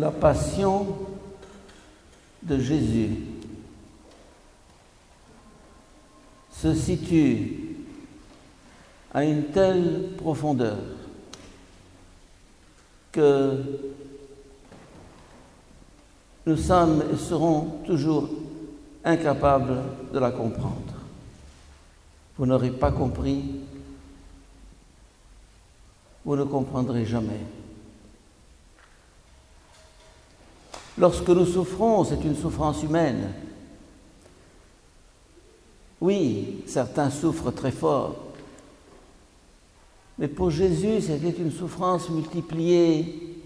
la passion de Jésus se situe à une telle profondeur que nous sommes et serons toujours incapables de la comprendre. Vous n'aurez pas compris, vous ne comprendrez jamais. Lorsque nous souffrons, c'est une souffrance humaine. Oui, certains souffrent très fort, mais pour Jésus, c'était une souffrance multipliée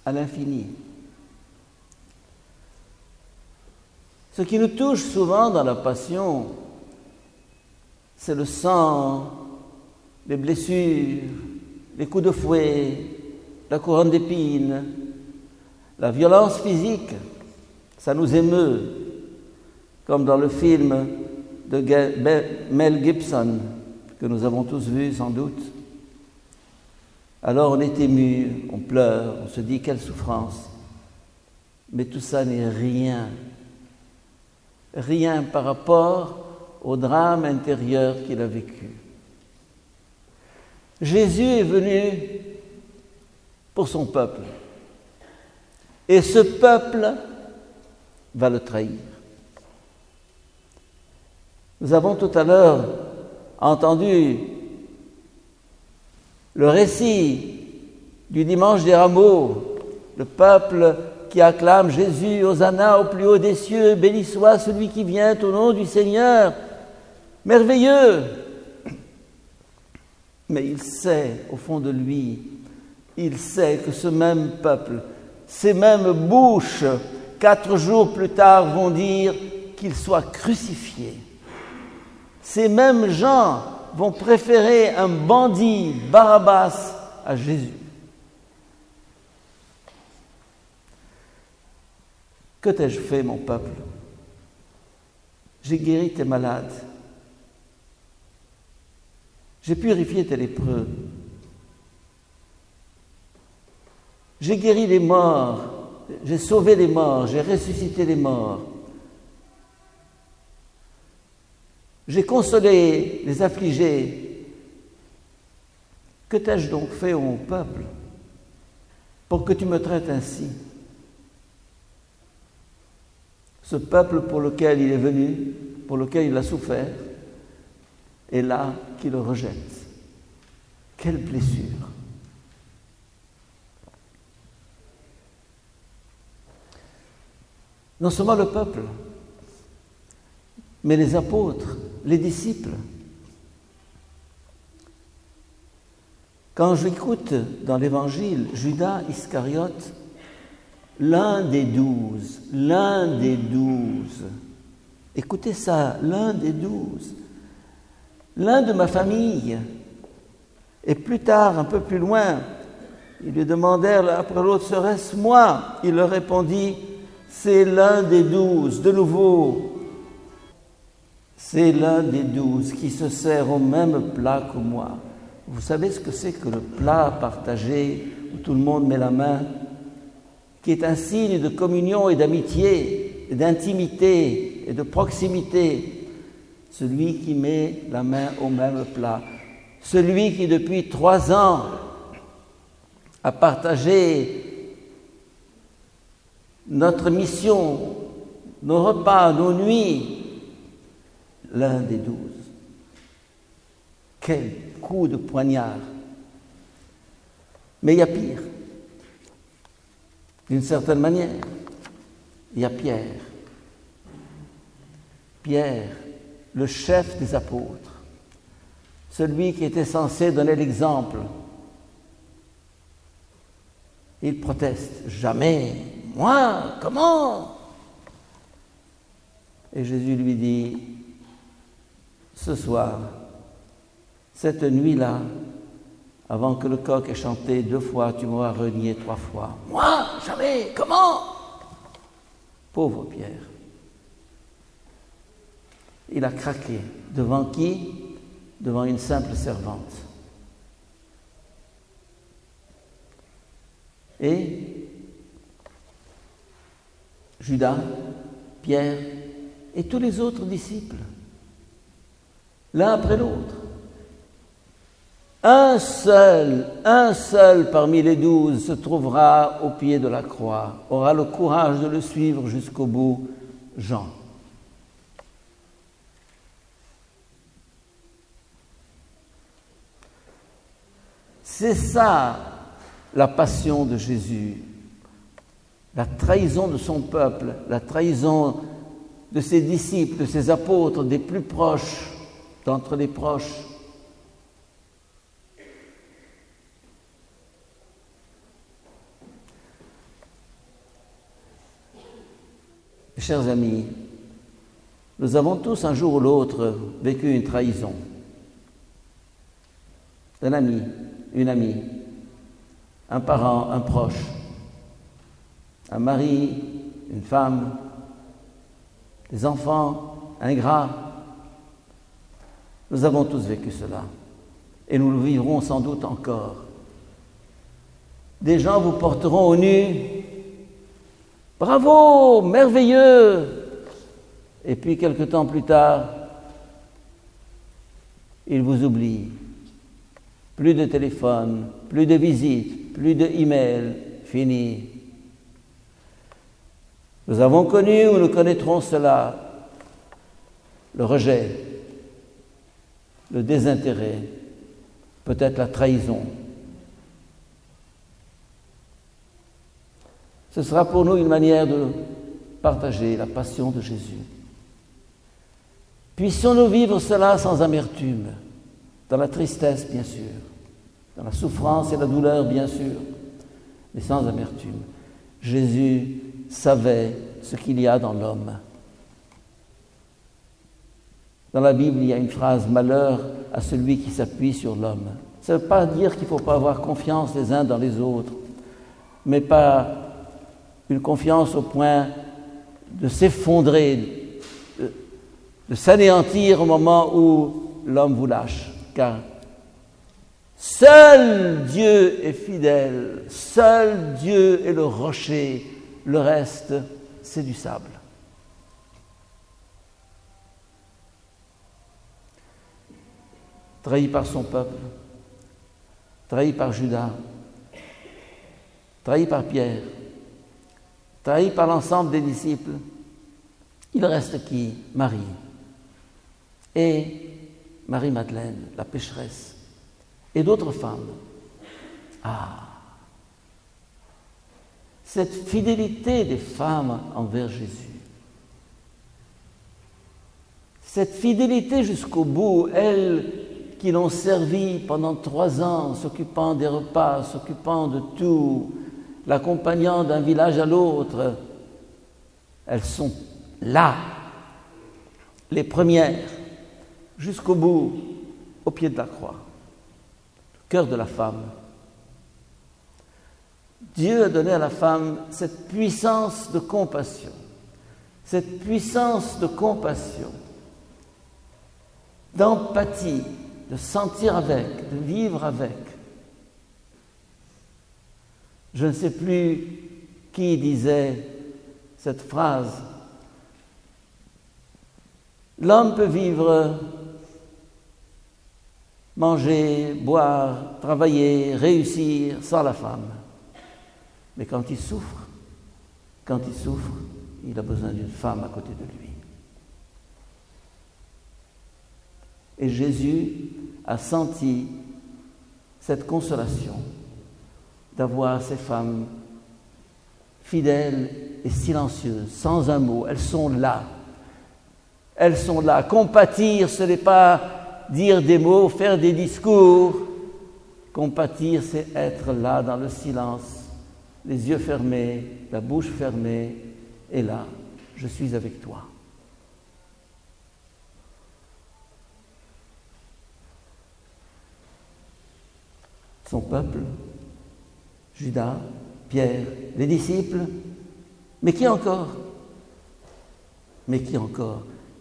à l'infini. Ce qui nous touche souvent dans la passion, c'est le sang, les blessures, les coups de fouet, la couronne d'épines, la violence physique. Ça nous émeut, comme dans le film de Mel Gibson, que nous avons tous vu sans doute. Alors on est ému, on pleure, on se dit quelle souffrance. Mais tout ça n'est rien. Rien par rapport au drame intérieur qu'il a vécu. Jésus est venu pour son peuple. Et ce peuple va le trahir. Nous avons tout à l'heure entendu le récit du dimanche des rameaux, le peuple qui acclame Jésus, Hosanna au plus haut des cieux, béni soit celui qui vient au nom du Seigneur, merveilleux. Mais il sait, au fond de lui, il sait que ce même peuple, ces mêmes bouches, 4 jours plus tard, vont dire qu'il soit crucifié. Ces mêmes gens vont préférer un bandit, Barabbas, à Jésus. Que t'ai-je fait, mon peuple? J'ai guéri tes malades. J'ai purifié tes lépreux. J'ai guéri les morts. J'ai sauvé les morts. J'ai ressuscité les morts. J'ai consolé les affligés. Que t'ai-je donc fait, ô mon peuple, pour que tu me traites ainsi? Ce peuple pour lequel il est venu, pour lequel il a souffert, est là qui le rejette. Quelle blessure! Non seulement le peuple, mais les apôtres, les disciples. Quand j'écoute dans l'Évangile Judas Iscariote, l'un des 12, écoutez ça, l'un des 12, l'un de ma famille, et plus tard, un peu plus loin, ils lui demandèrent l'un après l'autre, serait-ce moi? Il leur répondit, c'est l'un des 12, de nouveau, c'est l'un des 12 qui se sert au même plat que moi. Vous savez ce que c'est que le plat partagé, où tout le monde met la main, qui est un signe de communion et d'amitié, et d'intimité et de proximité. Celui qui met la main au même plat. Celui qui depuis 3 ans a partagé notre mission, nos repas, nos nuits, l'un des 12. Quel coup de poignard! Mais il y a pire. D'une certaine manière, il y a Pierre. Pierre, le chef des apôtres, celui qui était censé donner l'exemple. Il proteste, jamais, moi, comment? Et Jésus lui dit, ce soir, cette nuit-là, avant que le coq ait chanté 2 fois, tu m'auras renié 3 fois. Moi, jamais, comment? Pauvre Pierre. Il a craqué. Devant qui? Devant une simple servante. Et Judas, Pierre et tous les autres disciples, l'un après l'autre. Un seul parmi les 12 se trouvera au pied de la croix, aura le courage de le suivre jusqu'au bout, Jean. C'est ça la passion de Jésus, la trahison de son peuple, la trahison de ses disciples, de ses apôtres, des plus proches, d'entre les proches. Mes chers amis, nous avons tous un jour ou l'autre vécu une trahison d'un ami, une amie, un parent, un proche, un mari, une femme, des enfants, ingrats. Nous avons tous vécu cela et nous le vivrons sans doute encore. Des gens vous porteront au nu. Bravo, merveilleux! Et puis, quelque temps plus tard, ils vous oublient. Plus de téléphone, plus de visites, plus de emails, fini. Nous avons connu ou nous connaîtrons cela, le rejet, le désintérêt, peut-être la trahison. Ce sera pour nous une manière de partager la passion de Jésus. Puissions-nous vivre cela sans amertume, dans la tristesse, bien sûr, dans la souffrance et la douleur, bien sûr, mais sans amertume. Jésus savait ce qu'il y a dans l'homme. Dans la Bible, il y a une phrase « Malheur à celui qui s'appuie sur l'homme ». Ça ne veut pas dire qu'il ne faut pas avoir confiance les uns dans les autres, mais pas une confiance au point de s'effondrer, de s'anéantir au moment où l'homme vous lâche. Car seul Dieu est fidèle, seul Dieu est le rocher, le reste, c'est du sable. Trahi par son peuple, trahi par Judas, trahi par Pierre, trahi par l'ensemble des disciples, il reste qui? Marie. Et Marie-Madeleine, la pécheresse, et d'autres femmes. Ah! Cette fidélité des femmes envers Jésus, cette fidélité jusqu'au bout, elles qui l'ont servi pendant 3 ans, s'occupant des repas, s'occupant de tout, l'accompagnant d'un village à l'autre, elles sont là, les premières, jusqu'au bout, au pied de la croix, le cœur de la femme. Dieu a donné à la femme cette puissance de compassion, d'empathie, de sentir avec, de vivre avec. Je ne sais plus qui disait cette phrase. L'homme peut vivre, manger, boire, travailler, réussir sans la femme. Mais quand il souffre, il a besoin d'une femme à côté de lui. Et Jésus a senti cette consolation d'avoir ces femmes fidèles et silencieuses, sans un mot. Elles sont là. Compatir, ce n'est pas dire des mots, faire des discours. Compatir, c'est être là dans le silence, les yeux fermés, la bouche fermée, et là, je suis avec toi. Son peuple, Judas, Pierre, les disciples, mais qui encore?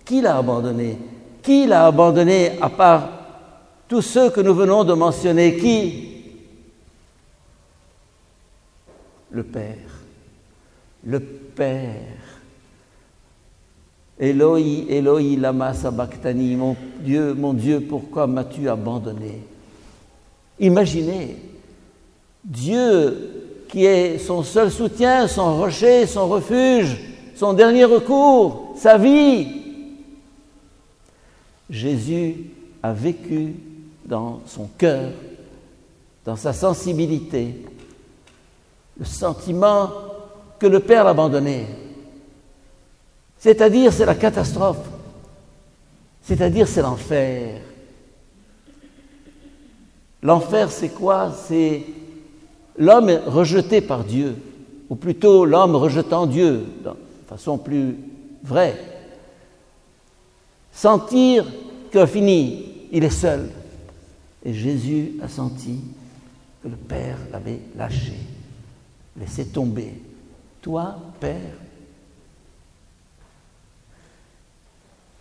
Qui l'a abandonné? Qui l'a abandonné à part tous ceux que nous venons de mentionner? Qui? Le Père. le Père. Eloi, Eloi, lama sabachthani, mon Dieu, pourquoi m'as-tu abandonné? Imaginez, Dieu qui est son seul soutien, son rocher, son refuge, son dernier recours, sa vie. Jésus a vécu dans son cœur, dans sa sensibilité, le sentiment que le Père l'a abandonné. C'est-à-dire, c'est la catastrophe. C'est-à-dire, c'est l'enfer. L'enfer, c'est quoi? C'est l'homme rejeté par Dieu, ou plutôt l'homme rejetant Dieu, de façon plus vraie. Sentir que fini, il est seul. Et Jésus a senti que le Père l'avait lâché, laissé tomber. Toi, Père,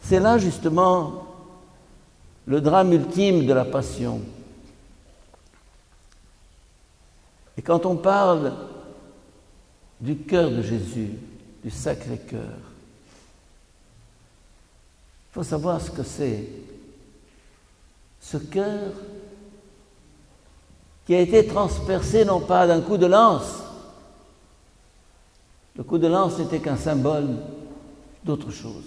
c'est là justement le drame ultime de la passion. Et quand on parle du cœur de Jésus, du Sacré-Cœur, il faut savoir ce que c'est. Ce cœur qui a été transpercé non pas d'un coup de lance. Le coup de lance n'était qu'un symbole d'autre chose.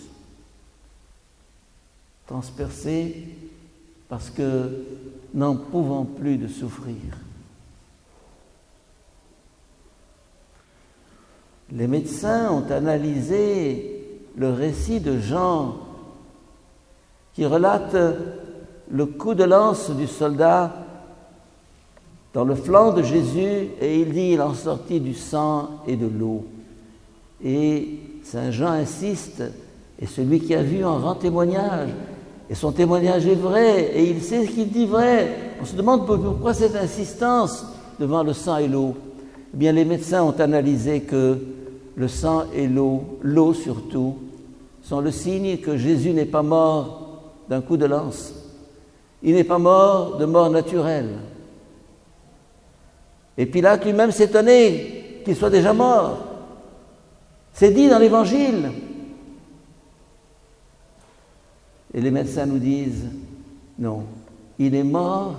Transpercé parce que n'en pouvant plus de souffrir. Les médecins ont analysé le récit de Jean qui relate le coup de lance du soldat dans le flanc de Jésus et il dit il en sortit du sang et de l'eau. Et Saint Jean insiste et celui qui a vu en rend témoignage. Et son témoignage est vrai, et il sait ce qu'il dit vrai. On se demande pourquoi cette insistance devant le sang et l'eau. Eh bien, les médecins ont analysé que le sang et l'eau surtout, sont le signe que Jésus n'est pas mort d'un coup de lance. Il n'est pas mort de mort naturelle. Et Pilate lui-même s'étonnait qu'il soit déjà mort. C'est dit dans l'Évangile. Et les médecins nous disent, non, il est mort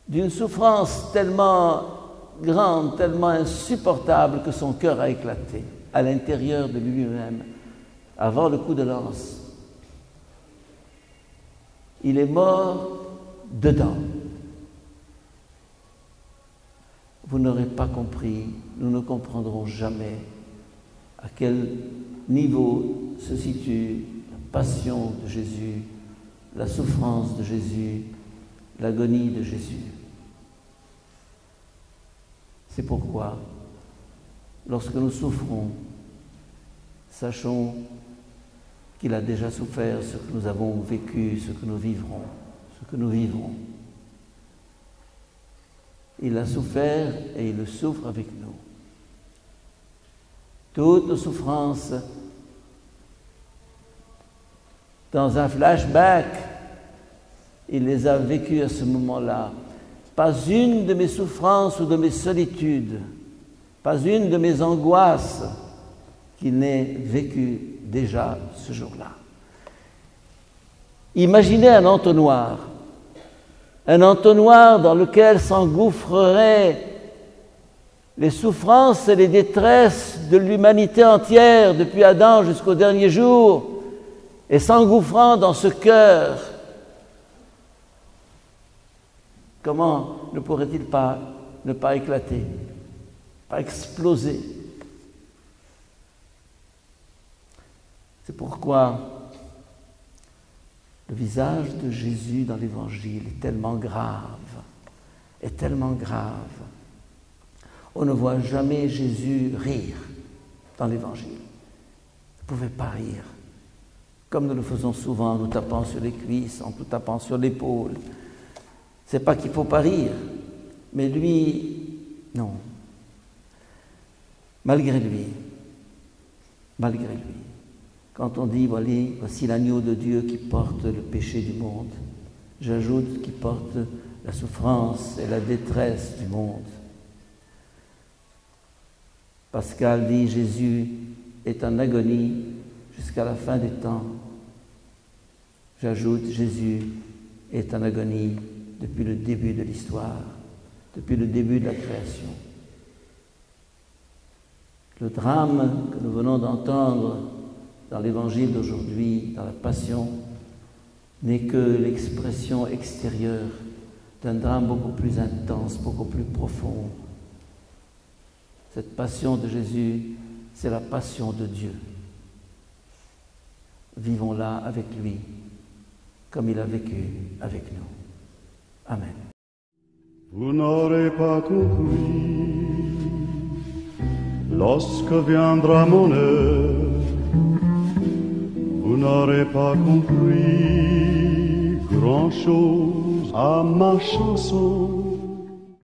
d'une souffrance tellement grande, tellement insupportable que son cœur a éclaté à l'intérieur de lui-même, avant le coup de lance. Il est mort dedans. Vous n'aurez pas compris, nous ne comprendrons jamais à quel niveau se situe la passion de Jésus, la souffrance de Jésus, l'agonie de Jésus. C'est pourquoi, lorsque nous souffrons, sachons qu'il a déjà souffert ce que nous avons vécu, ce que nous vivrons, ce que nous vivrons. Il a souffert et il le souffre avec nous. Toutes nos souffrances, dans un flashback, il les a vécues à ce moment-là. Pas une de mes souffrances ou de mes solitudes, pas une de mes angoisses qu'il n'ait vécue déjà ce jour-là. Imaginez un entonnoir dans lequel s'engouffreraient les souffrances et les détresses de l'humanité entière, depuis Adam jusqu'au dernier jour, et s'engouffrant dans ce cœur. Comment ne pourrait-il pas ne pas éclater, pas exploser? C'est pourquoi le visage de Jésus dans l'Évangile est tellement grave, On ne voit jamais Jésus rire dans l'Évangile. Il ne pouvait pas rire, comme nous le faisons souvent en nous tapant sur les cuisses, en nous tapant sur l'épaule. C'est pas qu'il ne faut pas rire, mais lui, non. Malgré lui, quand on dit, voici l'agneau de Dieu qui porte le péché du monde, j'ajoute qui porte la souffrance et la détresse du monde. Pascal dit Jésus est en agonie jusqu'à la fin des temps. J'ajoute, Jésus est en agonie depuis le début de l'histoire, depuis le début de la création. Le drame que nous venons d'entendre dans l'évangile d'aujourd'hui, dans la Passion, n'est que l'expression extérieure d'un drame beaucoup plus intense, beaucoup plus profond. Cette passion de Jésus, c'est la passion de Dieu. Vivons-la avec lui, comme il a vécu avec nous. Amen. Vous n'aurez pas compris lorsque viendra mon heure. Vous n'aurez pas compris grand-chose à ma chanson.